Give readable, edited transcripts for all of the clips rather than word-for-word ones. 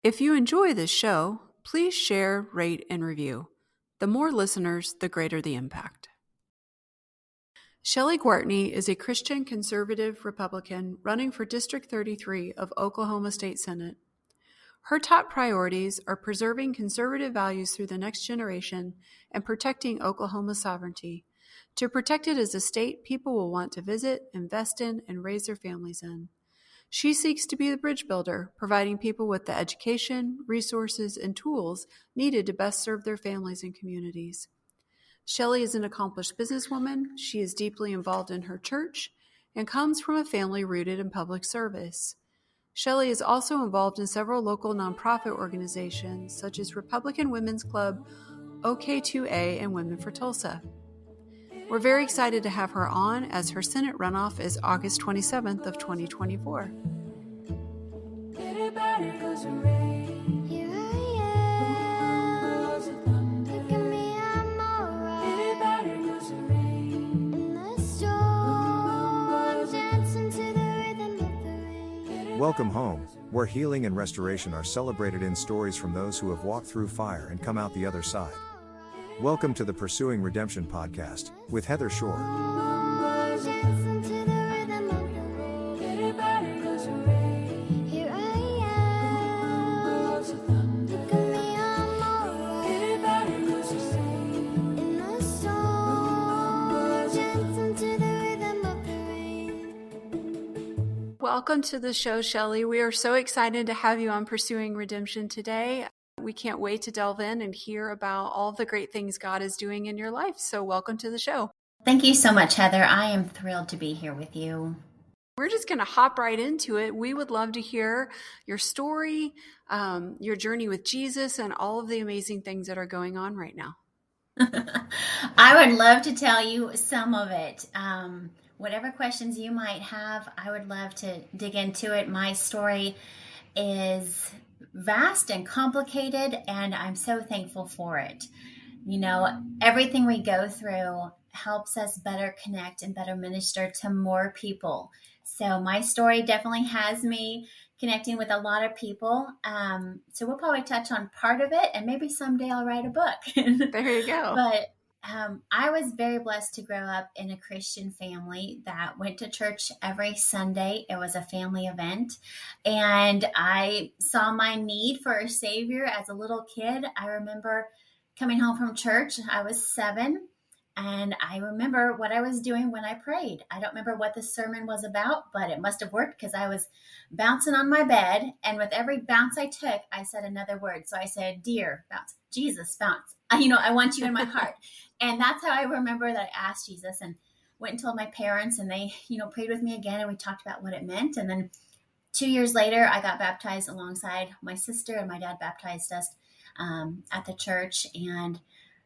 If you enjoy this show, please share, rate, and review. The more listeners, the greater the impact. Shelley Gwartney is a Christian conservative Republican running for District 33 of Oklahoma State Senate. Her top priorities are preserving conservative values through the next generation and protecting Oklahoma's sovereignty. To protect it as a state people will want to visit, invest in, and raise their families in. She seeks to be the bridge builder, providing people with the education, resources, and tools needed to best serve their families and communities. Shelley is an accomplished businesswoman. She is deeply involved in her church and comes from a family rooted in public service. Shelley is also involved in several local nonprofit organizations, such as Republican Women's Club, OKHPR, and Women for Tulsa. We're very excited to have her on, as her Senate runoff is August 27th of 2024. Welcome home, where healing and restoration are celebrated in stories from those who have walked through fire and come out the other side. Welcome to the Pursuing Redemption podcast, with Heather Shore. Welcome to the show, Shelley. We are so excited to have you on Pursuing Redemption today. We can't wait to delve in and hear about all the great things God is doing in your life. So welcome to the show. Thank you so much, Heather. I am thrilled to be here with you. We're just going to hop right into it. We would love to hear your story, your journey with Jesus, and all of the amazing things that are going on right now. I would love to tell you some of it. Whatever questions you might have, I would love to dig into it. My story is vast and complicated, and I'm so thankful for it. You know, everything we go through helps us better connect and better minister to more people. So my story definitely has me connecting with a lot of people. So we'll probably touch on part of it, and maybe someday I'll write a book. There you go. But I was very blessed to grow up in a Christian family that went to church every Sunday. It was a family event, and I saw my need for a Savior as a little kid. I remember coming home from church. I was 7, and I remember what I was doing when I prayed. I don't remember what the sermon was about, but it must have worked because I was bouncing on my bed, and with every bounce I took, I said another word. So I said, "Dear, bounce. Jesus, bounce. I want you in my heart." And that's how I remember that I asked Jesus, and went and told my parents, and they, prayed with me again, and we talked about what it meant. And then 2 years later, I got baptized alongside my sister, and my dad baptized us at the church, and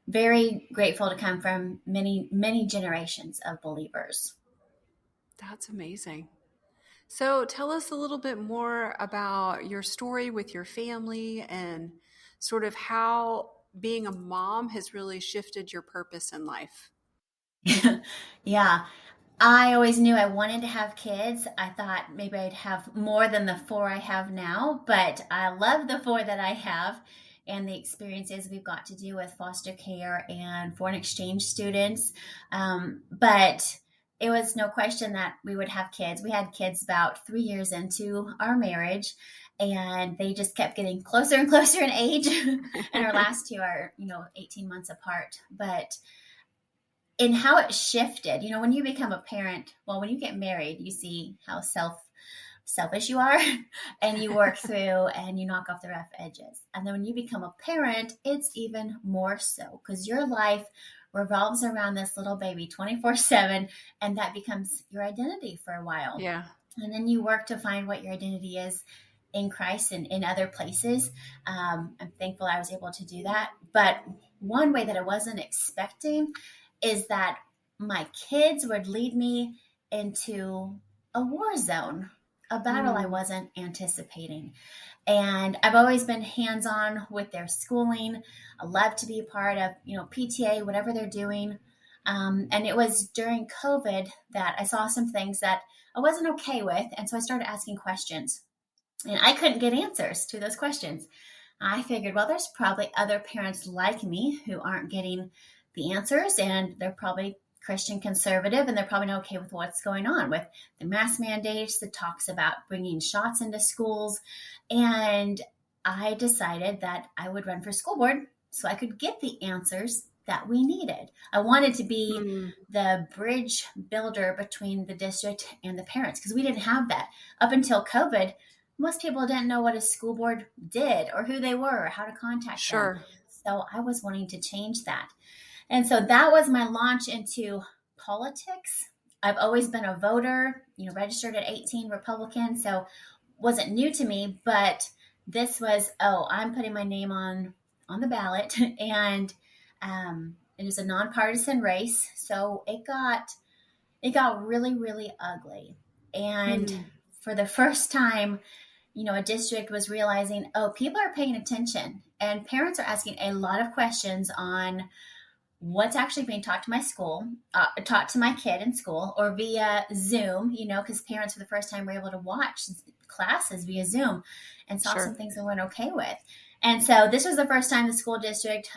very grateful to come from many, many generations of believers. That's amazing. So tell us a little bit more about your story with your family and sort of how being a mom has really shifted your purpose in life. Yeah. I always knew I wanted to have kids. I thought maybe I'd have more than the 4 I have now, but I love the 4 that I have and the experiences we've got to do with foster care and foreign exchange students. But it was no question that we would have kids. We had kids about 3 years into our marriage, and they just kept getting closer and closer in age. And our last 2 are, 18 months apart. But in how it shifted, when you become a parent, when you get married, you see how selfish you are, and you work through and you knock off the rough edges. And then when you become a parent, it's even more so, because your life revolves around this little baby 24/7, and that becomes your identity for a while. Yeah. And then you work to find what your identity is in Christ and in other places. I'm thankful I was able to do that. But one way that I wasn't expecting is that my kids would lead me into a war zone, a battle I wasn't anticipating. And I've always been hands-on with their schooling. I love to be a part of, PTA, whatever they're doing. And it was during COVID that I saw some things that I wasn't okay with. And so I started asking questions. And I couldn't get answers to those questions. I figured, well, there's probably other parents like me who aren't getting the answers, and they're probably Christian conservative, and they're probably not okay with what's going on with the mask mandates that talks about bringing shots into schools. And I decided that I would run for school board so I could get the answers that we needed. I wanted to be the bridge builder between the district and the parents because we didn't have that. Up until COVID, most people didn't know what a school board did or who they were or how to contact them. So I was wanting to change that. And so that was my launch into politics. I've always been a voter, registered at 18, Republican, so wasn't new to me, but this was, I'm putting my name on the ballot. And it was a nonpartisan race, so it got really, really ugly. And for the first time, a district was realizing, people are paying attention, and parents are asking a lot of questions on what's actually being taught to taught to my kid in school or via Zoom, because parents for the first time were able to watch classes via Zoom and saw some things they weren't okay with. And so this was the first time the school district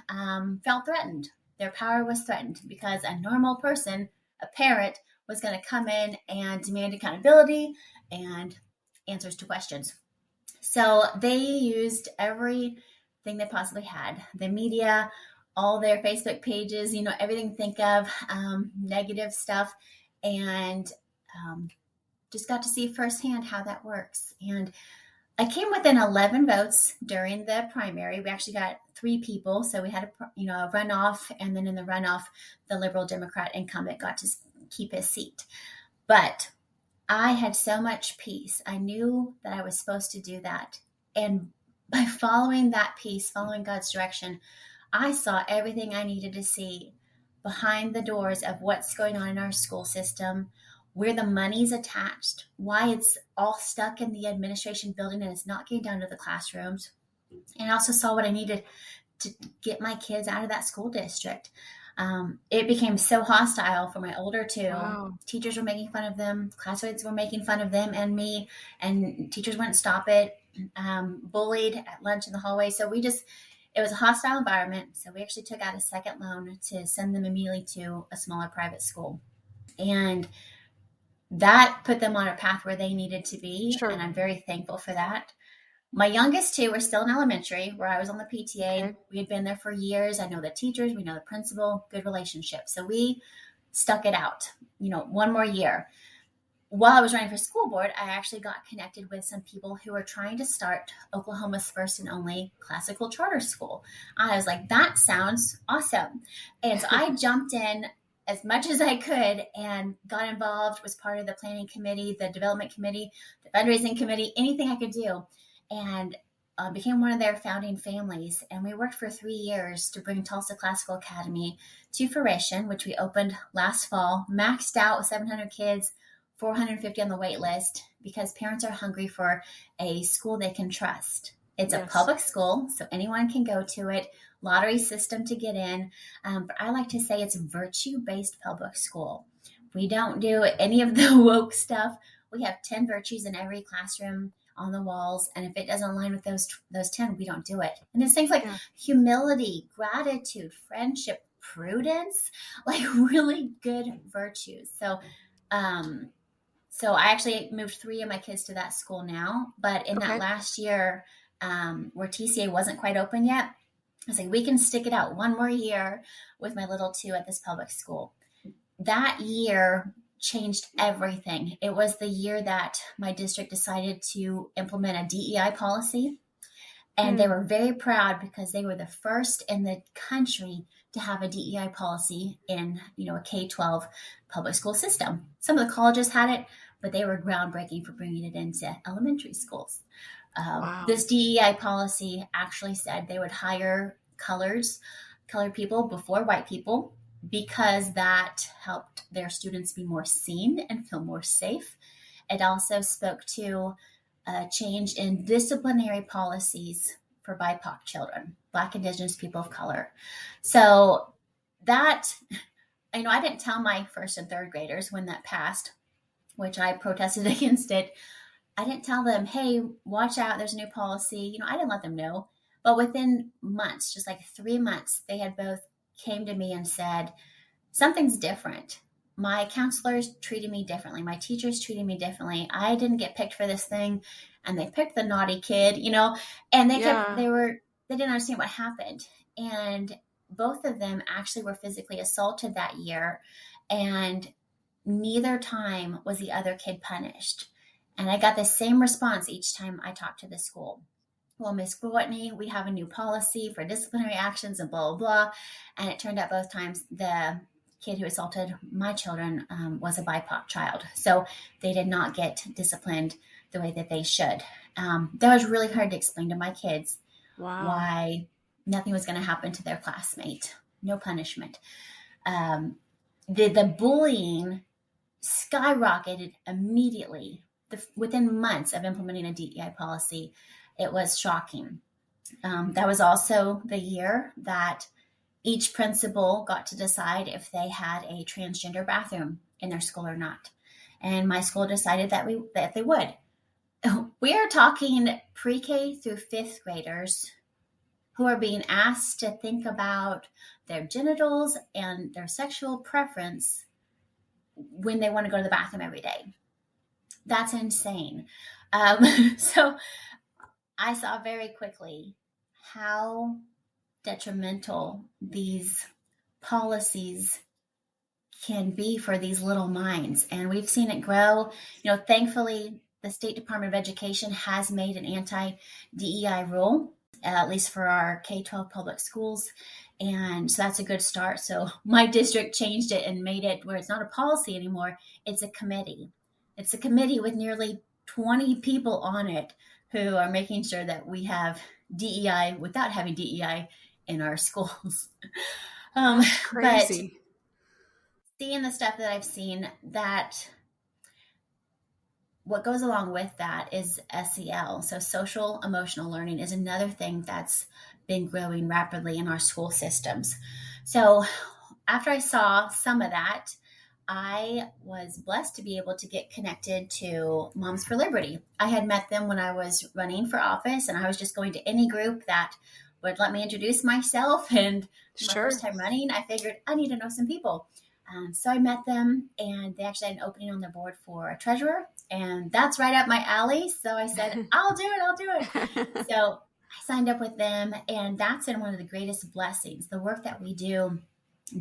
felt threatened. Their power was threatened because a normal person, a parent, was going to come in and demand accountability and answers to questions. So they used everything they possibly had, the media, all their Facebook pages, everything think of, negative stuff, and just got to see firsthand how that works. And I came within 11 votes during the primary. We actually got 3 people, so we had a runoff, and then in the runoff, the Liberal Democrat incumbent got to keep his seat. But I had so much peace. I knew that I was supposed to do that. And by following that peace, following God's direction, I saw everything I needed to see behind the doors of what's going on in our school system, where the money's attached, why it's all stuck in the administration building and it's not getting down to the classrooms. And I also saw what I needed to get my kids out of that school district. It became so hostile for my older 2. Wow. Teachers were making fun of them. Classmates were making fun of them and me, and teachers wouldn't stop it. Bullied at lunch in the hallway. So it was a hostile environment. So we actually took out a second loan to send them immediately to a smaller private school. And that put them on a path where they needed to be. And I'm very thankful for that. My youngest 2 were still in elementary, where I was on the PTA. Okay. We had been there for years. I know the teachers, we know the principal, good relationship. So we stuck it out, 1 more year. While I was running for school board, I actually got connected with some people who were trying to start Oklahoma's first and only classical charter school. I was like, that sounds awesome. And so I jumped in as much as I could and got involved, was part of the planning committee, the development committee, the fundraising committee, anything I could do. And became one of their founding families. And we worked for 3 years to bring Tulsa Classical Academy to fruition, which we opened last fall, maxed out with 700 kids, 450 on the wait list, because parents are hungry for a school they can trust. It's a public school, so anyone can go to it. Lottery system to get in. But I like to say it's virtue-based public school. We don't do any of the woke stuff. We have 10 virtues in every classroom on the walls, and if it doesn't align with those 10, we don't do it. And it's things like humility, gratitude, friendship, prudence, like really good virtues. So I actually moved 3 of my kids to that school now, but in that last year, where TCA wasn't quite open yet, I was like, we can stick it out 1 more year with my little 2 at this public school. That year changed everything. It was the year that my district decided to implement a DEI policy. And they were very proud because they were the first in the country to have a DEI policy in, a K-12 public school system. Some of the colleges had it, but they were groundbreaking for bringing it into elementary schools. Wow. This DEI policy actually said they would hire colored people before white people, because that helped their students be more seen and feel more safe. It also spoke to a change in disciplinary policies for BIPOC children, Black, Indigenous, people of color. So that, I didn't tell my first and third graders when that passed, which I protested against it. I didn't tell them, hey, watch out, there's a new policy. I didn't let them know. But within months, just like 3 months, they had both came to me and said, something's different. My counselors treated me differently. My teachers treated me differently. I didn't get picked for this thing, and they picked the naughty kid, and they didn't understand what happened. And both of them actually were physically assaulted that year, and neither time was the other kid punished. And I got the same response each time I talked to the school. Well, Miss Gwartney, we have a new policy for disciplinary actions and blah, blah, blah. And it turned out both times the kid who assaulted my children was a BIPOC child. So they did not get disciplined the way that they should. That was really hard to explain to my kids. Wow. Why nothing was going to happen to their classmate. No punishment. The bullying skyrocketed immediately within months of implementing a DEI policy. It was shocking. That was also the year that each principal got to decide if they had a transgender bathroom in their school or not. And my school decided that they would. We are talking pre-K through fifth graders who are being asked to think about their genitals and their sexual preference when they want to go to the bathroom every day. That's insane. So I saw very quickly how detrimental these policies can be for these little minds. And we've seen it grow. Thankfully, the State Department of Education has made an anti-DEI rule, at least for our K-12 public schools. And so that's a good start. So my district changed it and made it where it's not a policy anymore. It's a committee. It's a committee with nearly 20 people on it who are making sure that we have DEI without having DEI in our schools. Crazy. But seeing the stuff that I've seen, that what goes along with that is SEL. So social emotional learning is another thing that's been growing rapidly in our school systems. So after I saw some of that, I was blessed to be able to get connected to Moms for Liberty. I had met them when I was running for office, and I was just going to any group that would let me introduce myself. And my first time running, I figured I need to know some people. So I met them, and they actually had an opening on their board for a treasurer, and that's right up my alley. So I said, I'll do it. So I signed up with them, and that's been one of the greatest blessings, the work that we do,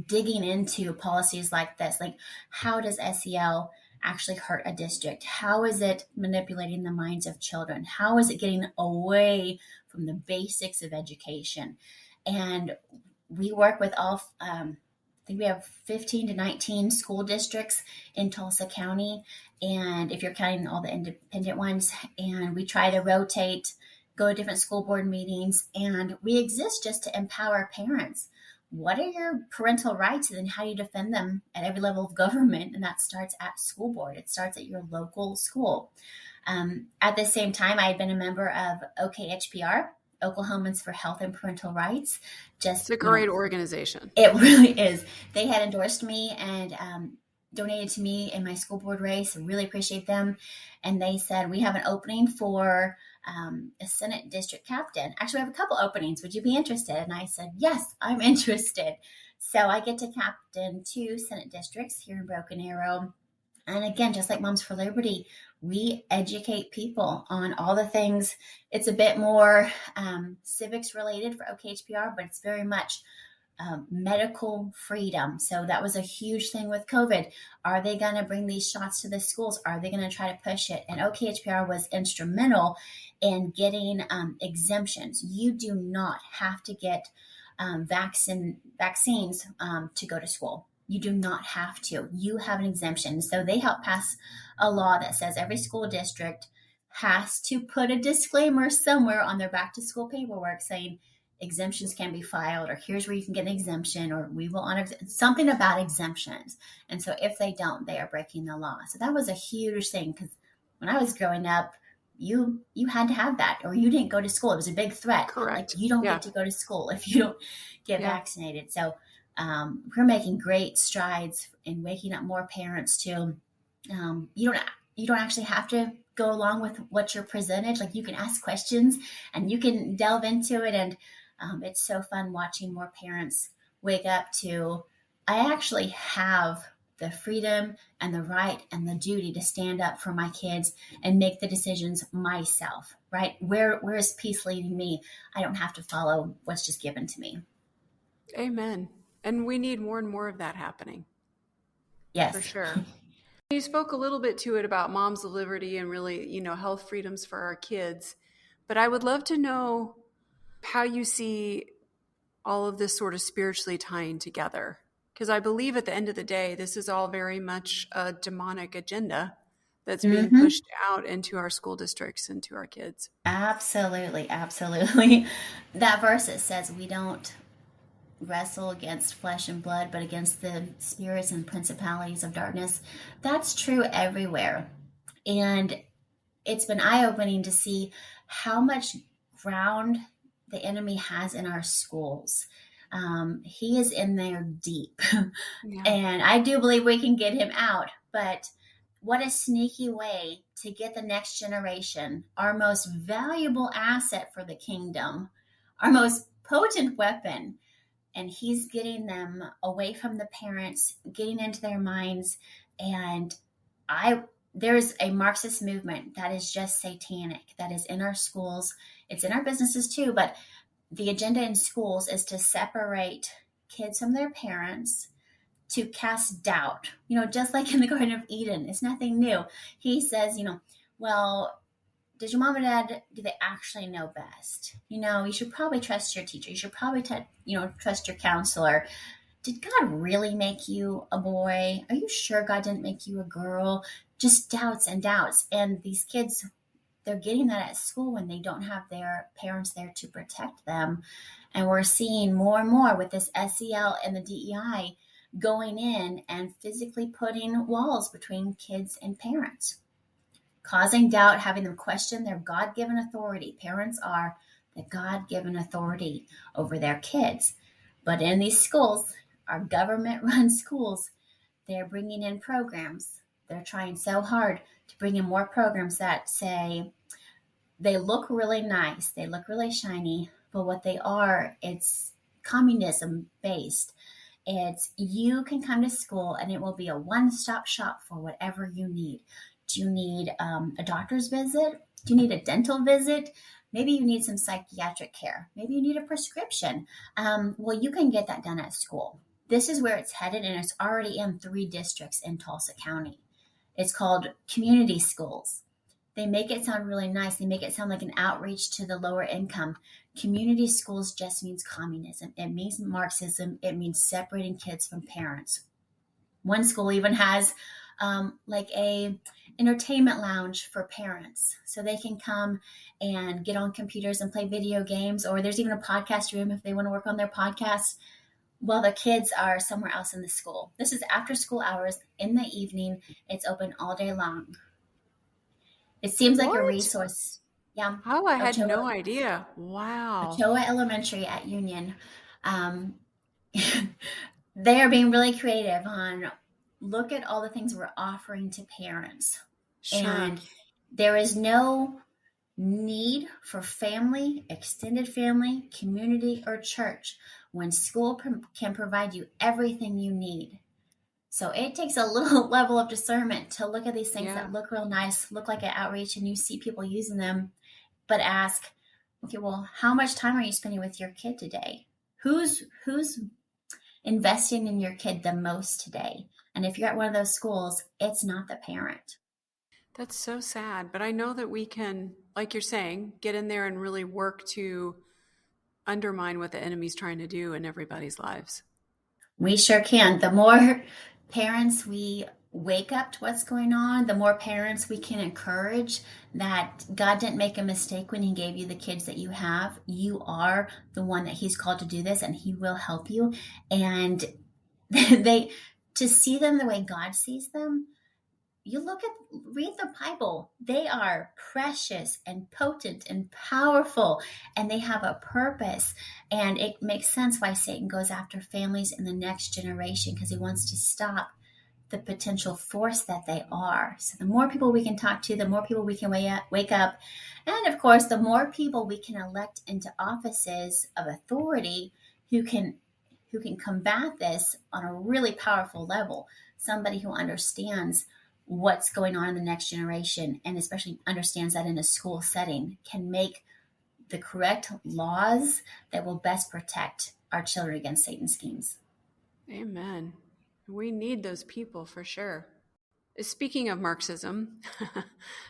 digging into policies like this. Like, how does SEL actually hurt a district? How is it manipulating the minds of children? How is it getting away from the basics of education? And we work with all, I think we have 15 to 19 school districts in Tulsa County. And if you're counting all the independent ones, and we try to rotate, go to different school board meetings, and we exist just to empower parents. What are your parental rights, and then how do you defend them at every level of government? And that starts at school board. It starts at your local school. At the same time, I had been a member of OKHPR, Oklahomans for Health and Parental Rights. It's a great organization. It really is. They had endorsed me and donated to me in my school board race. I really appreciate them. And they said, we have an opening for a Senate district captain. Actually, we have a couple openings. Would you be interested? And I said, yes, I'm interested. So I get to captain 2 Senate districts here in Broken Arrow. And again, just like Moms for Liberty, we educate people on all the things. It's a bit more civics related for OKHPR, but it's very much medical freedom. So that was a huge thing with COVID. Are they going to bring these shots to the schools? Are they going to try to push it? And OKHPR was instrumental in getting exemptions. You do not have to get vaccines to go to school. You do not have to. You have an exemption. So they helped pass a law that says every school district has to put a disclaimer somewhere on their back to school paperwork saying exemptions can be filed, or here's where you can get an exemption, or we will honor something about exemptions. And so if they don't, they are breaking the law. So that was a huge thing, because when I was growing up, you had to have that, or you didn't go to school. It was a big threat. Correct. Like, you don't get to go to school if you don't get vaccinated. So we're making great strides in waking up more parents to you don't actually have to go along with what you're presented. Like, you can ask questions and you can delve into it. And it's so fun watching more parents wake up to, I actually have the freedom and the right and the duty to stand up for my kids and make the decisions myself, right? Where is peace leading me? I don't have to follow what's just given to me. Amen. And we need more and more of that happening. Yes. For sure. You spoke a little bit to it about moms of liberty and really, health freedoms for our kids. But I would love to know how you see all of this sort of spiritually tying together. Because I believe at the end of the day, this is all very much a demonic agenda that's being pushed out into our school districts and to our kids. Absolutely. Absolutely. That verse, it says we don't wrestle against flesh and blood, but against the spirits and principalities of darkness. That's true everywhere. And it's been eye-opening to see how much ground the enemy has in our schools. He is in there deep. Yeah. And I do believe we can get him out. But what a sneaky way to get the next generation, our most valuable asset for the kingdom, our most potent weapon. And he's getting them away from the parents, getting into their minds. And there's a Marxist movement that is just satanic, that is in our schools. It's in our businesses too, but the agenda in schools is to separate kids from their parents, to cast doubt, just like in the Garden of Eden. It's nothing new. He says, well, does your mom and dad, do they actually know best? You should probably trust your teacher. You should probably, trust your counselor. Did God really make you a boy? Are you sure God didn't make you a girl? Just doubts and doubts. And these kids, they're getting that at school when they don't have their parents there to protect them. And we're seeing more and more with this SEL and the DEI going in and physically putting walls between kids and parents, causing doubt, having them question their God-given authority. Parents are the God-given authority over their kids. But in these schools, our government-run schools, they're bringing in programs. They're trying so hard to bring in more programs that say they look really nice, they look really shiny, but what they are, it's communism based. It's, you can come to school and it will be a one-stop shop for whatever you need. Do you need a doctor's visit? Do you need a dental visit? Maybe you need some psychiatric care. Maybe you need a prescription. Well, you can get that done at school. This is where it's headed, and it's already in 3 districts in Tulsa County. It's called community schools. They make it sound really nice. They make it sound like an outreach to the lower income. Community schools just means communism. It means Marxism. It means separating kids from parents. One school even has like a entertainment lounge for parents, so they can come and get on computers and play video games, or there's even a podcast room if they want to work on their podcast while the kids are somewhere else in the school. This is after school hours in the evening. It's open all day long. It seems like a resource. Yeah. Oh, I had no idea. Wow. Ochoa Elementary at Union. They are being really creative on, look at all the things we're offering to parents. Sure. And there is no need for family, extended family, community, or church when school can provide you everything you need. So it takes a little level of discernment to look at these things that look real nice, look like an outreach, and you see people using them, but ask, okay, well, how much time are you spending with your kid today? Who's investing in your kid the most today? And if you're at one of those schools, it's not the parent. That's so sad. But I know that we can, like you're saying, get in there and really work to undermine what the enemy's trying to do in everybody's lives. We sure can. The more parents we wake up to what's going on, the more parents we can encourage that God didn't make a mistake when he gave you the kids that you have. You are the one that he's called to do this, and he will help you. And to see them the way God sees them, read the Bible. They are precious and potent and powerful, and they have a purpose. And it makes sense why Satan goes after families in the next generation, because he wants to stop the potential force that they are. So the more people we can talk to, the more people we can wake up. And of course, the more people we can elect into offices of authority who can combat this on a really powerful level. Somebody who understands what's going on in the next generation, and especially understands that in a school setting, can make the correct laws that will best protect our children against Satan's schemes. Amen. We need those people for sure. Speaking of Marxism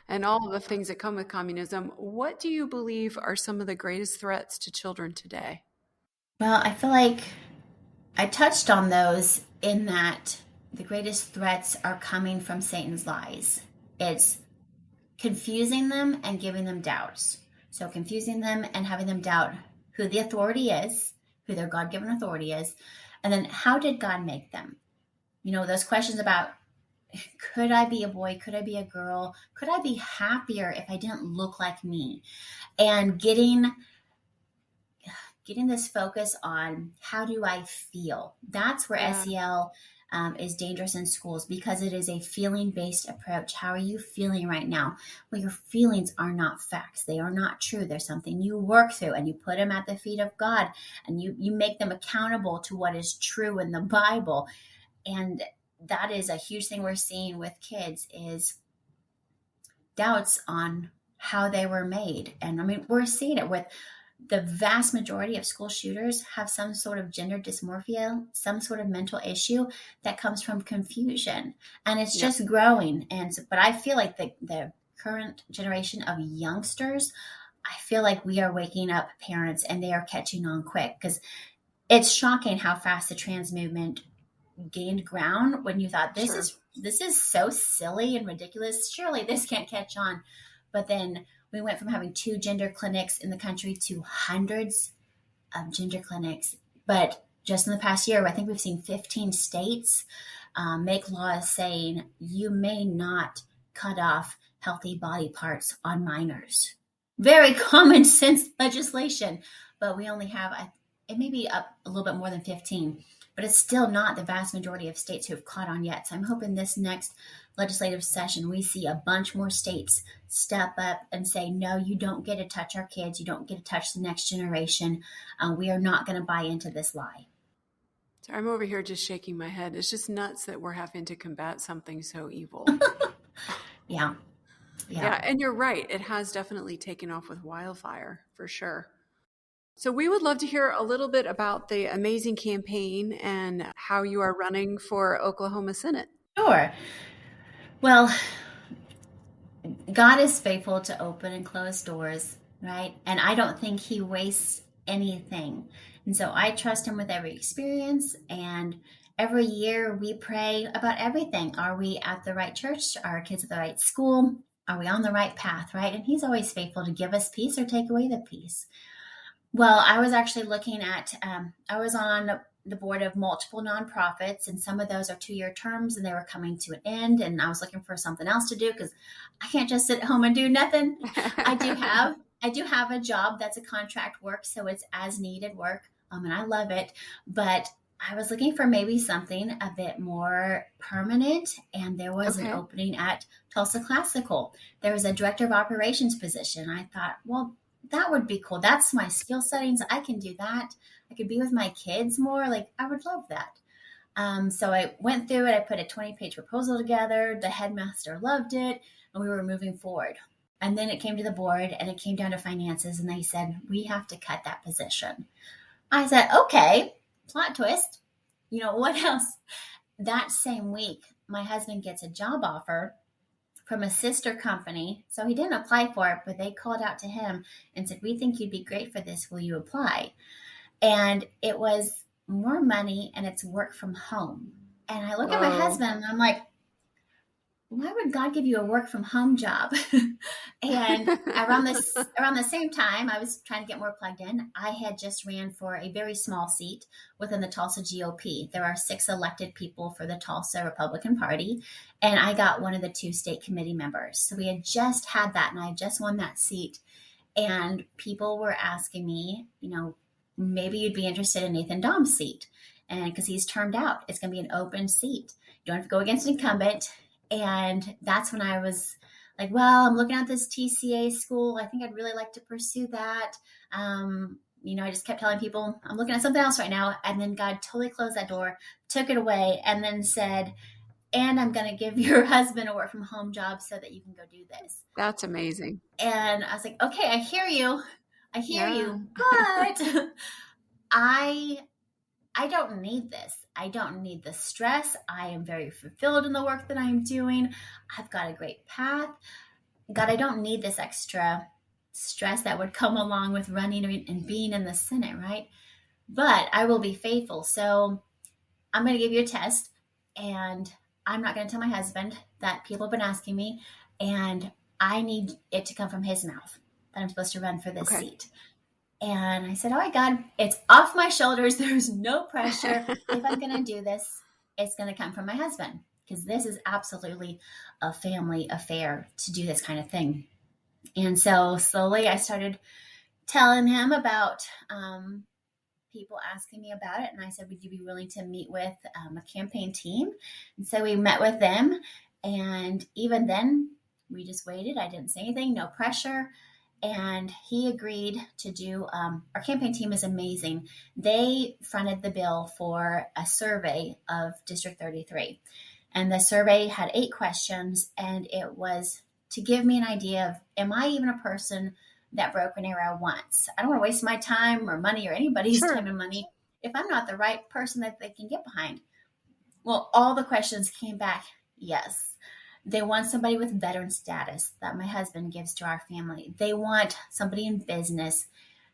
and all of the things that come with communism, what do you believe are some of the greatest threats to children today? Well, I feel like I touched on those in that the greatest threats are coming from Satan's lies. It's confusing them and giving them doubts. So confusing them and having them doubt who the authority is, who their God-given authority is, and then how did God make them? Those questions about, could I be a boy? Could I be a girl? Could I be happier if I didn't look like me? And getting this focus on how do I feel? That's where SEL is dangerous in schools, because it is a feeling-based approach. How are you feeling right now? Well, your feelings are not facts. They are not true. There's something you work through, and you put them at the feet of God, and you make them accountable to what is true in the Bible. And that is a huge thing we're seeing with kids, is doubts on how they were made. And I mean, we're seeing it with the vast majority of school shooters have some sort of gender dysmorphia, some sort of mental issue that comes from confusion. And it's just growing. But I feel like the current generation of youngsters, I feel like we are waking up parents, and they are catching on quick, because it's shocking how fast the trans movement gained ground when you thought this is so silly and ridiculous. Surely this can't catch on. But then we went from having 2 gender clinics in the country to hundreds of gender clinics. But just in the past year, I think we've seen 15 states make laws saying you may not cut off healthy body parts on minors. Very common sense legislation, but we only have, it may be up a little bit more than 15, but it's still not the vast majority of states who have caught on yet. So I'm hoping this next legislative session, we see a bunch more states step up and say, no, you don't get to touch our kids. You don't get to touch the next generation. We are not going to buy into this lie. So I'm over here just shaking my head. It's just nuts that we're having to combat something so evil. Yeah. And you're right. It has definitely taken off with wildfire, for sure. So we would love to hear a little bit about the amazing campaign and how you are running for Oklahoma Senate. Sure. Well, God is faithful to open and close doors, right? And I don't think he wastes anything. And so I trust him with every experience. And every year we pray about everything. Are we at the right church? Are our kids at the right school? Are we on the right path, right? And he's always faithful to give us peace or take away the peace. Well, I was actually looking at, I was on the board of multiple nonprofits, and some of those are 2-year terms, and they were coming to an end. And I was looking for something else to do, because I can't just sit at home and do nothing. I do have a job that's a contract work, so it's as needed work, and I love it. But I was looking for maybe something a bit more permanent, and there was an opening at Tulsa Classical. There was a director of operations position. I thought, well, that would be cool. That's my skill settings. I can do that. I could be with my kids more. Like, I would love that. So I went through it. I put a 20-page proposal together. The headmaster loved it, and we were moving forward. And then it came to the board, and it came down to finances, and they said, we have to cut that position. I said, okay, plot twist. What else? That same week, my husband gets a job offer from a sister company. So he didn't apply for it, but they called out to him and said, we think you'd be great for this. Will you apply? And it was more money, and it's work from home. And I look at my husband, and I'm like, why would God give you a work from home job? And around the same time, I was trying to get more plugged in. I had just ran for a very small seat within the Tulsa GOP. There are 6 elected people for the Tulsa Republican Party, and I got one of the 2 state committee members. So we had just had that, and I just won that seat. And people were asking me, maybe you'd be interested in Nathan Dom's seat. And because he's termed out, it's going to be an open seat. You don't have to go against an incumbent. And that's when I was like, well, I'm looking at this TCA school. I think I'd really like to pursue that. I just kept telling people I'm looking at something else right now. And then God totally closed that door, took it away, and then said, and I'm going to give your husband a work from home job so that you can go do this. That's amazing. And I was like, okay, I hear you. Yeah. But I don't need this. I don't need the stress. I am very fulfilled in the work that I'm doing. I've got a great path. God, I don't need this extra stress that would come along with running and being in the Senate, right? But I will be faithful. So I'm going to give you a test, and I'm not going to tell my husband that people have been asking me, and I need it to come from his mouth that I'm supposed to run for this seat. And I said, all right, God, it's off my shoulders. There's no pressure. If I'm going to do this, it's going to come from my husband, because this is absolutely a family affair to do this kind of thing. And so slowly I started telling him about people asking me about it. And I said, would you be willing to meet with a campaign team? And so we met with them. And even then, we just waited. I didn't say anything, no pressure. And he agreed to do, our campaign team is amazing. They fronted the bill for a survey of District 33. And the survey had 8 questions, and it was to give me an idea of, am I even a person that broke an arrow once? I don't want to waste my time or money or anybody's time and money if I'm not the right person that they can get behind. Well, all the questions came back, yes. They want somebody with veteran status that my husband gives to our family. They want somebody in business.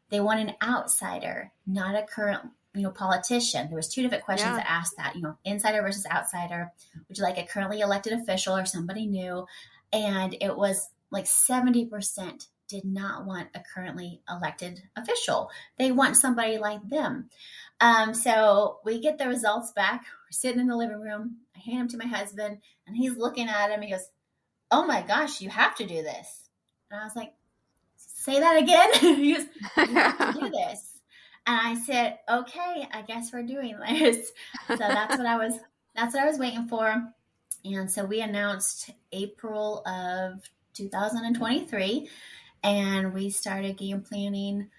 They want an outsider, not a current, politician. There was 2 different questions that asked that, insider versus outsider. Would you like a currently elected official or somebody new? And it was like 70% did not want a currently elected official. They want somebody like them. So we get the results back. We're sitting in the living room. I hand them to my husband, and he's looking at him. He goes, oh my gosh, you have to do this. And I was like, say that again. He goes, you have to do this. And I said, okay, I guess we're doing this. So that's what I was waiting for. And so we announced April of 2023, and we started game planning.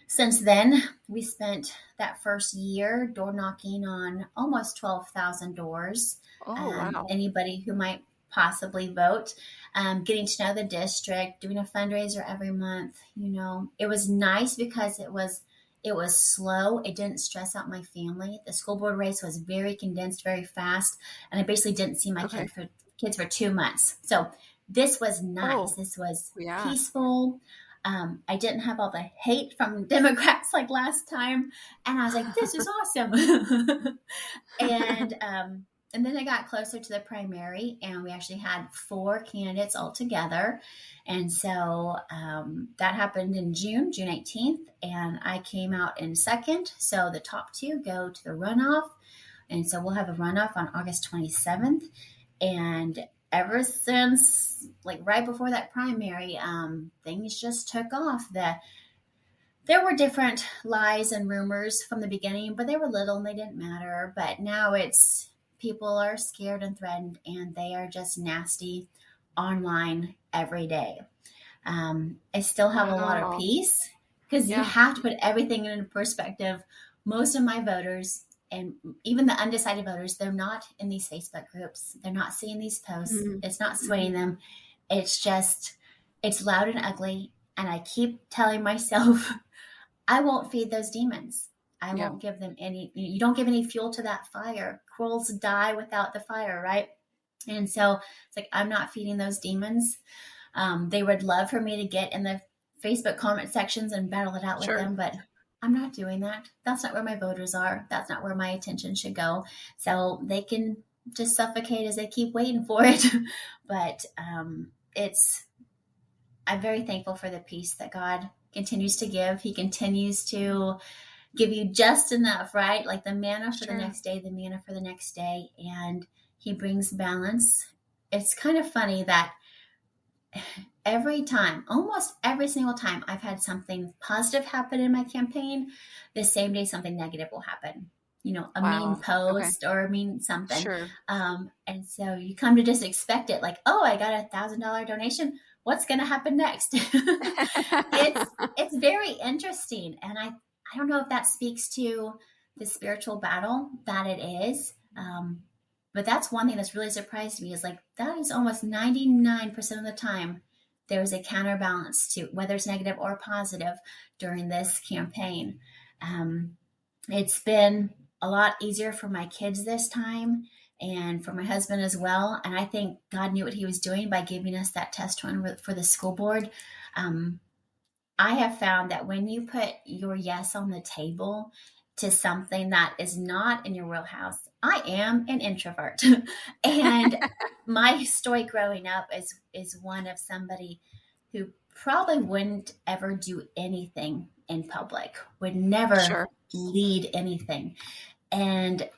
Since then, we spent that first year door knocking on almost 12,000 doors. Wow. Anybody who might possibly vote, getting to know the district, doing a fundraiser every month. It was nice because it was slow. It didn't stress out my family. The school board race was very condensed, very fast. And I basically didn't see my kids for 2 months. So this was nice. This was peaceful. I didn't have all the hate from Democrats like last time. And I was like, this is awesome. And then I got closer to the primary, and we actually had 4 candidates all together. And so that happened in June 18th, and I came out in second. So the top 2 go to the runoff. And so we'll have a runoff on August 27th. And ever since, like right before that primary, things just took off. There were different lies and rumors from the beginning, but they were little and they didn't matter. But now people are scared and threatened, and they are just nasty online every day. I still have a lot of peace, because you have to put everything in perspective. Most of my voters, and even the undecided voters, they're not in these Facebook groups. They're not seeing these posts. It's not swaying them. It's loud and ugly. And I keep telling myself, I won't feed those demons. I won't give them you don't give any fuel to that fire. Quarrels die without the fire, right? And so it's like, I'm not feeding those demons. They would love for me to get in the Facebook comment sections and battle it out with them, but I'm not doing that. That's not where my voters are. That's not where my attention should go. So they can just suffocate as they keep waiting for it. But I'm very thankful for the peace that God continues to give. He continues to give you just enough, right? Like the manna for the next day, the manna for the next day. And he brings balance. It's kind of funny that every time, almost every single time I've had something positive happen in my campaign, the same day something negative will happen. a mean Wow. Okay. post or a mean something. Sure. And so you come to just expect it, like, oh, I got $1,000 donation. What's going to happen next? It's very interesting, and I don't know if that speaks to the spiritual battle that it is. But that's one thing that's really surprised me is like that is almost 99% of the time there is a counterbalance to whether it's negative or positive during this campaign. It's been a lot easier for my kids this time and for my husband as well. And I think God knew what he was doing by giving us that test run for the school board. I have found that when you put your yes on the table to something that is not in your wheelhouse, I am an introvert. And my story growing up is one of somebody who probably wouldn't ever do anything in public, would never Sure. lead anything. And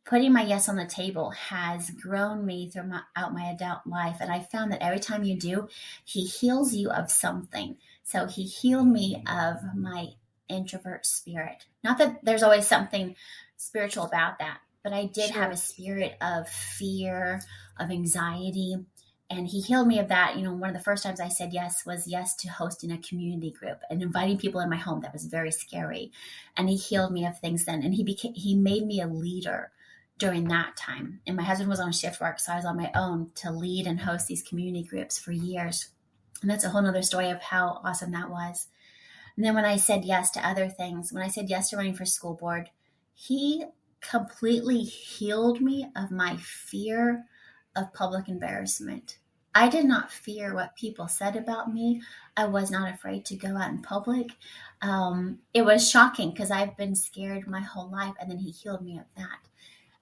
putting my yes on the table has grown me throughout my adult life. And I found that every time you do, he heals you of something. So he healed me of my introvert spirit. Not that there's always something spiritual about that, but I did have Sure. a spirit of fear, of anxiety. And he healed me of that. One of the first times I said yes was yes to hosting a community group and inviting people in my home. That was very scary. And he healed me of things then. And he made me a leader during that time. And my husband was on shift work, so I was on my own to lead and host these community groups for years. And that's a whole nother story of how awesome that was. And then when I said yes to other things, when I said yes to running for school board, he completely healed me of my fear of public embarrassment. I did not fear what people said about me. I was not afraid to go out in public. It was shocking because I've been scared my whole life, and then he healed me of that.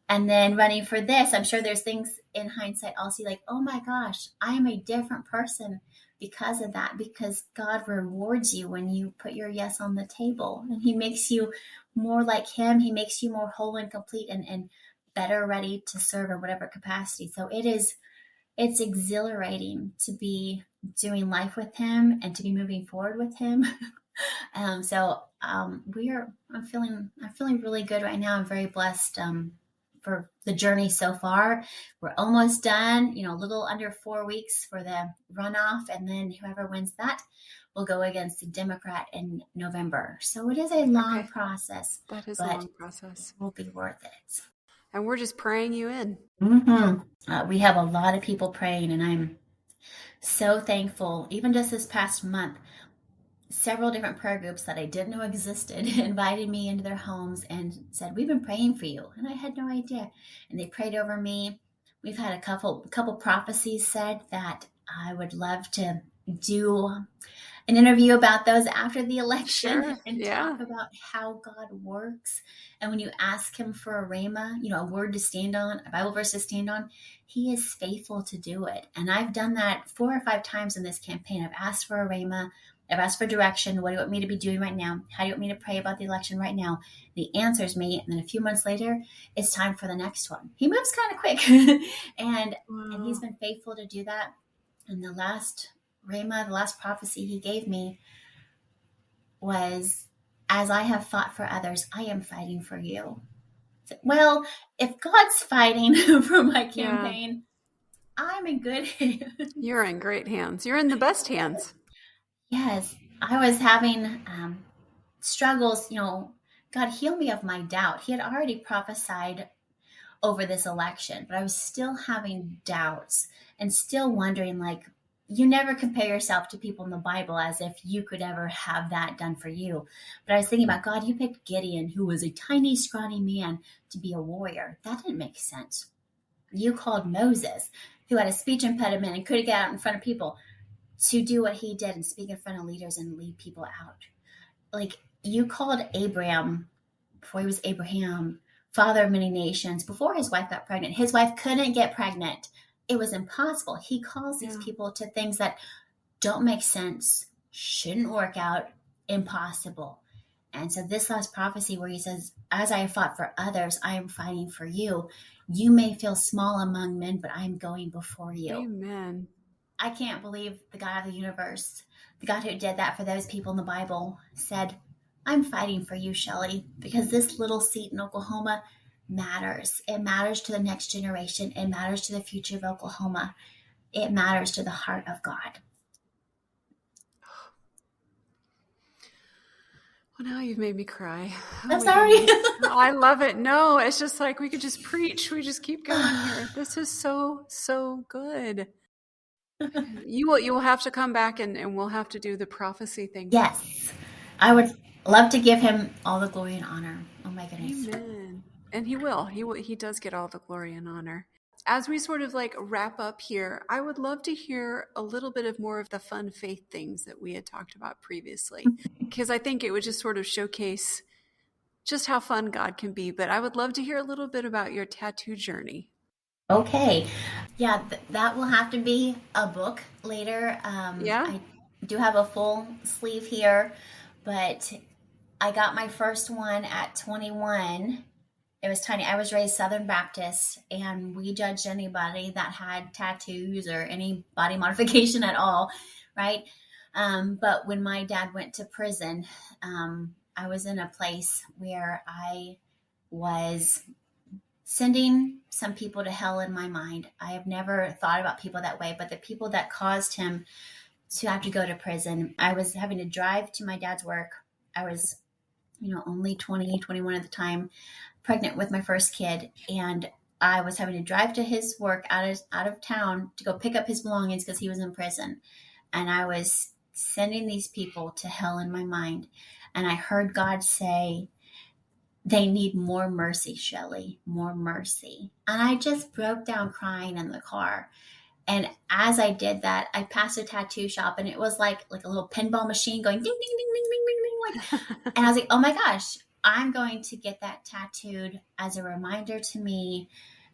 And then running for this, I'm sure there's things in hindsight I'll see like, oh my gosh, I am a different person because of that, because God rewards you when you put your yes on the table, and he makes you more like him. He makes you more whole and complete and better ready to serve in whatever capacity. So it's exhilarating to be doing life with him and to be moving forward with him. I'm feeling really good right now. I'm very blessed for the journey so far. We're almost done, a little under 4 weeks for the runoff, and then whoever wins that will go against the Democrat in November. So it is a long process, That is a but long process. it will be worth it. And we're just praying you in. We have a lot of people praying, and I'm so thankful. Even just this past month, several different prayer groups that I didn't know existed invited me into their homes and said, "We've been praying for you." And I had no idea. And they prayed over me. We've had a couple prophecies said that I would love to do an interview about those after the election. Sure. And Yeah. talk about how God works. And when you ask him for a rhema, a word to stand on, a Bible verse to stand on, he is faithful to do it. And I've done that 4 or 5 times in this campaign. I've asked for a rhema. I've asked for direction. What do you want me to be doing right now? How do you want me to pray about the election right now? And he answers me. And then a few months later, it's time for the next one. He moves kind of quick. and he's been faithful to do that. And the last rhema, the last prophecy he gave me was, "As I have fought for others, I am fighting for you." Well, if God's fighting for my campaign, I'm in good hands. You're in great hands. You're in the best hands. Yes, I was having struggles. God healed me of my doubt. He had already prophesied over this election, but I was still having doubts and still wondering, like, you never compare yourself to people in the Bible as if you could ever have that done for you. But I was thinking about, God, you picked Gideon, who was a tiny, scrawny man, to be a warrior. That didn't make sense. You called Moses, who had a speech impediment and couldn't get out in front of people, to do what he did and speak in front of leaders and lead people out. Like, you called Abraham, before he was Abraham, father of many nations, before his wife got pregnant. His wife couldn't get pregnant. It was impossible. He calls these people to things that don't make sense, shouldn't work out, impossible. And so this last prophecy where he says, "As I have fought for others, I am fighting for you. You may feel small among men, but I'm going before you." Amen. I can't believe the God of the universe, the God who did that for those people in the Bible, said, I'm fighting for you, Shelley, because this little seat in Oklahoma matters. It matters to the next generation. It matters to the future of Oklahoma. It matters to the heart of God. Well, now you've made me cry. Oh I'm my sorry. goodness. I love it. No, it's just like we could just preach. We just keep going here. This is so good. You will have to come back and we'll have to do the prophecy thing. Yes. I would love to give him all the glory and honor. Oh my goodness. Amen. And he will. He does get all the glory and honor. As we sort of like wrap up here, I would love to hear a little bit of more of the fun faith things that we had talked about previously, because I think it would just sort of showcase just how fun God can be. But I would love to hear a little bit about your tattoo journey. Okay. Yeah, that will have to be a book later. Yeah. I do have a full sleeve here, but I got my first one at 21. It was tiny. I was raised Southern Baptist, and we judged anybody that had tattoos or any body modification at all, right? But when my dad went to prison, I was in a place where I was sending some people to hell in my mind. I have never thought about people that way, but the people that caused him to have to go to prison, I was having to drive to my dad's work. I was, only 20, 21 at the time, pregnant with my first kid. And I was having to drive to his work out of town to go pick up his belongings because he was in prison. And I was sending these people to hell in my mind. And I heard God say, they need more mercy, Shelley, more mercy. And I just broke down crying in the car. And as I did that, I passed a tattoo shop, and it was like a little pinball machine going ding, ding, ding, ding, ding, ding, ding. And I was like, oh my gosh, I'm going to get that tattooed as a reminder to me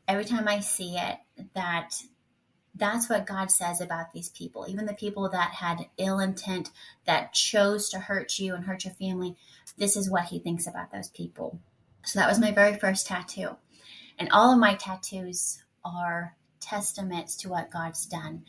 every time I see it, that's what God says about these people. Even the people that had ill intent, that chose to hurt you and hurt your family, this is what he thinks about those people. So that was my very first tattoo. And all of my tattoos are testaments to what God's done.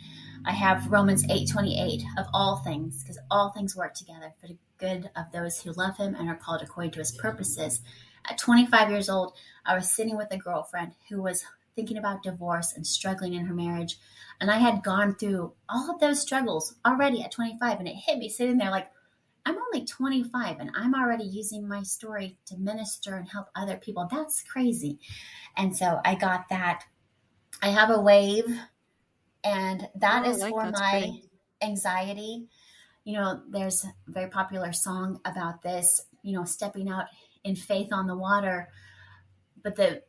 I have Romans 8:28, of all things, because all things work together for the good of those who love him and are called according to his purposes. At 25 years old, I was sitting with a girlfriend who was thinking about divorce and struggling in her marriage. And I had gone through all of those struggles already at 25, and it hit me sitting there like, I'm only 25 and I'm already using my story to minister and help other people. That's crazy. And so I got that. I have a wave, and that is for my anxiety. There's a very popular song about this, stepping out in faith on the water. But the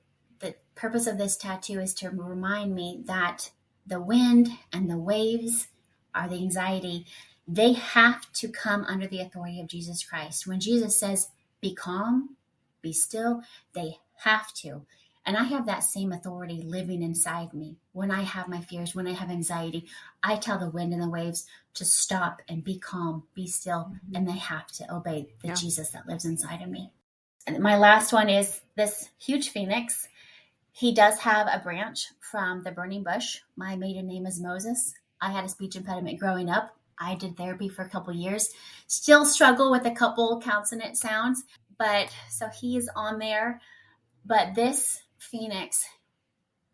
purpose of this tattoo is to remind me that the wind and the waves are the anxiety. They have to come under the authority of Jesus Christ. When Jesus says, be calm, be still, they have to. And I have that same authority living inside me. When I have my fears, when I have anxiety, I tell the wind and the waves to stop and be calm, be still, and they have to obey the Jesus that lives inside of me. And my last one is this huge phoenix. He does have a branch from the burning bush. My maiden name is Moses. I had a speech impediment growing up. I did therapy for a couple years. Still struggle with a couple consonant sounds, but so he is on there. But this phoenix,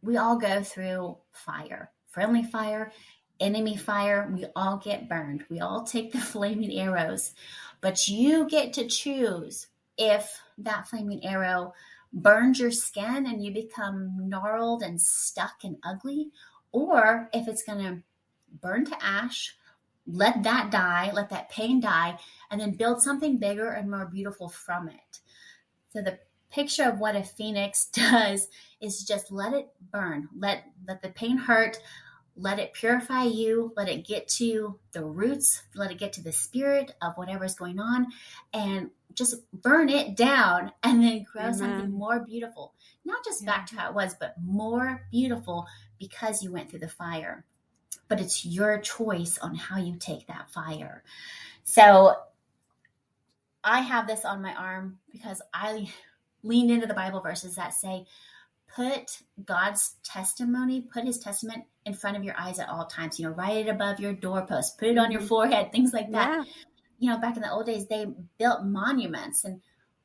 we all go through fire, friendly fire, enemy fire. We all get burned. We all take the flaming arrows, but you get to choose if that flaming arrow burns your skin and you become gnarled and stuck and ugly, or if it's going to burn to ash. Let that die, let that pain die, and then build something bigger and more beautiful from it. So the picture of what a phoenix does is just let it burn, let the pain hurt, let it purify you, let it get to the roots, let it get to the spirit of whatever's going on, and just burn it down and then grow something more beautiful. Not just back to how it was, but more beautiful because you went through the fire. But it's your choice on how you take that fire. So I have this on my arm because I leaned into the Bible verses that say, put God's testimony, put his testament in front of your eyes at all times. Write it above your doorpost, put it on your forehead, things like that. back in the old days, they built monuments, and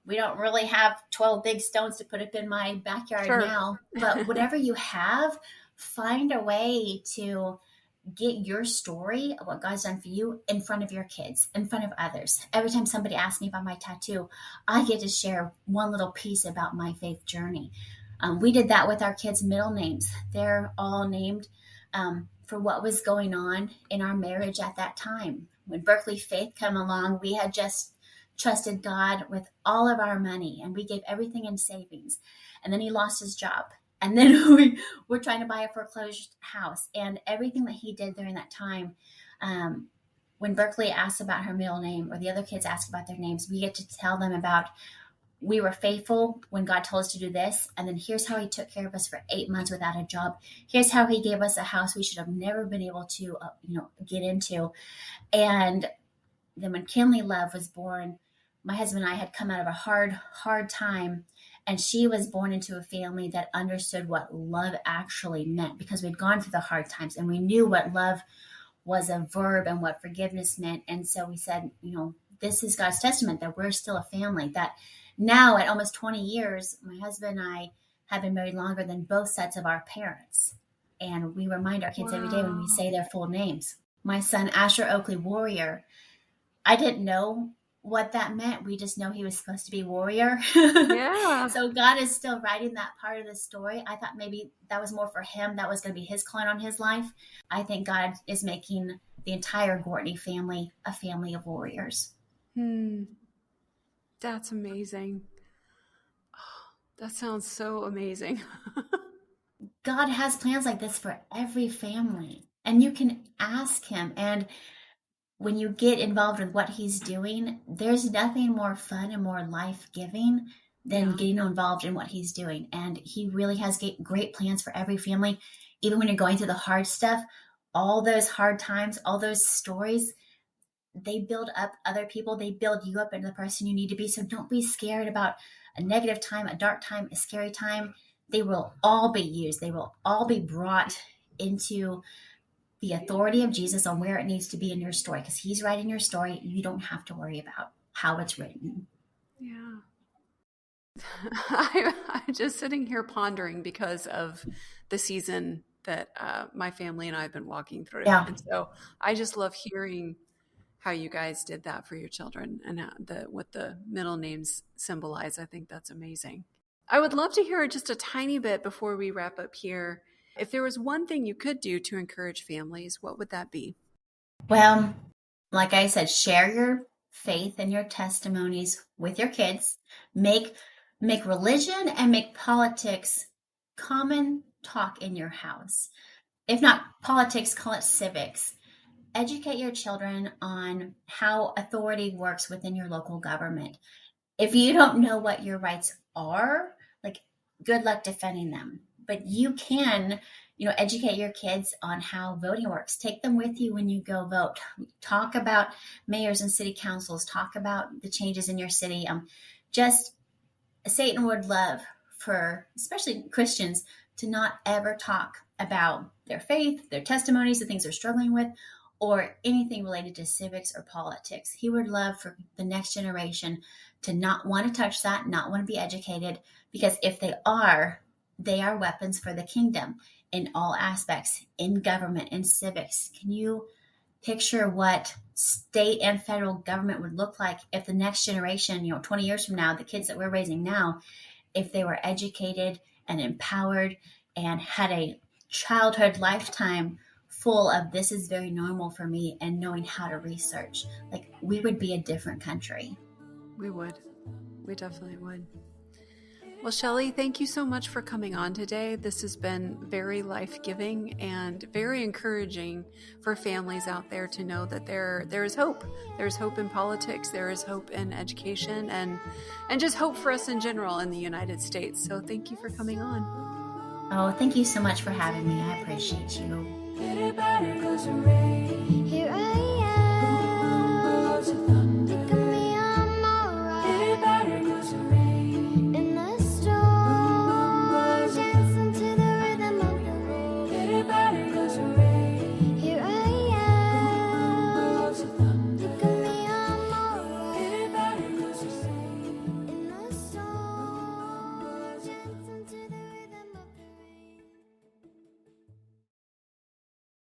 we don't really have 12 big stones to put up in my backyard Sure. now, but whatever you have, find a way to get your story of what God's done for you in front of your kids, in front of others. Every time somebody asks me about my tattoo, I get to share one little piece about my faith journey. We did that with our kids' middle names. They're all named for what was going on in our marriage at that time. When Berkeley Faith came along, we had just trusted God with all of our money, and we gave everything in savings. And then he lost his job. And then we were trying to buy a foreclosed house, and everything that he did during that time. When Berkeley asked about her middle name, or the other kids asked about their names, we get to tell them about, we were faithful when God told us to do this. And then here's how he took care of us for 8 months without a job. Here's how he gave us a house we should have never been able to, get into. And then when Kinley Love was born, my husband and I had come out of a hard time. And she was born into a family that understood what love actually meant, because we'd gone through the hard times and we knew what love was a verb and what forgiveness meant. And so we said, this is God's testament that we're still a family, that now at almost 20 years, my husband and I have been married longer than both sets of our parents. And we remind our kids every day when we say their full names. My son, Asher Oakley Warrior, I didn't know what that meant. We just know he was supposed to be warrior. Yeah. So God is still writing that part of the story. I thought maybe that was more for him. That was going to be his calling on his life. I think God is making the entire Gwartney family a family of warriors. That's amazing. Oh, that sounds so amazing. God has plans like this for every family, and you can ask him. And when you get involved with what he's doing, there's nothing more fun and more life-giving than getting involved in what he's doing. And he really has great plans for every family. Even when you're going through the hard stuff, all those hard times, all those stories, they build up other people. They build you up into the person you need to be. So don't be scared about a negative time, a dark time, a scary time. They will all be used. They will all be brought into the authority of Jesus on where it needs to be in your story, because he's writing your story. You don't have to worry about how it's written. Yeah. I'm just sitting here pondering because of the season that my family and I have been walking through. Yeah. And so I just love hearing how you guys did that for your children and what the middle names symbolize. I think that's amazing. I would love to hear just a tiny bit before we wrap up here. If there was one thing you could do to encourage families, what would that be? Well, like I said, share your faith and your testimonies with your kids. Make religion and make politics common talk in your house. If not politics, call it civics. Educate your children on how authority works within your local government. If you don't know what your rights are, good luck defending them. But you can, educate your kids on how voting works. Take them with you when you go vote. Talk about mayors and city councils. Talk about the changes in your city. Satan would love for, especially Christians, to not ever talk about their faith, their testimonies, the things they're struggling with, or anything related to civics or politics. He would love for the next generation to not want to touch that, not want to be educated, because if they are weapons for the kingdom in all aspects, in government, in civics. Can you picture what state and federal government would look like if the next generation, 20 years from now, the kids that we're raising now, if they were educated and empowered and had a childhood lifetime full of this is very normal for me and knowing how to research, we would be a different country. We would. We definitely would. Well, Shelley, thank you so much for coming on today. This has been very life-giving and very encouraging for families out there to know that there is hope. There's hope in politics. There is hope in education and just hope for us in general in the United States. So thank you for coming on. Oh, thank you so much for having me. I appreciate you.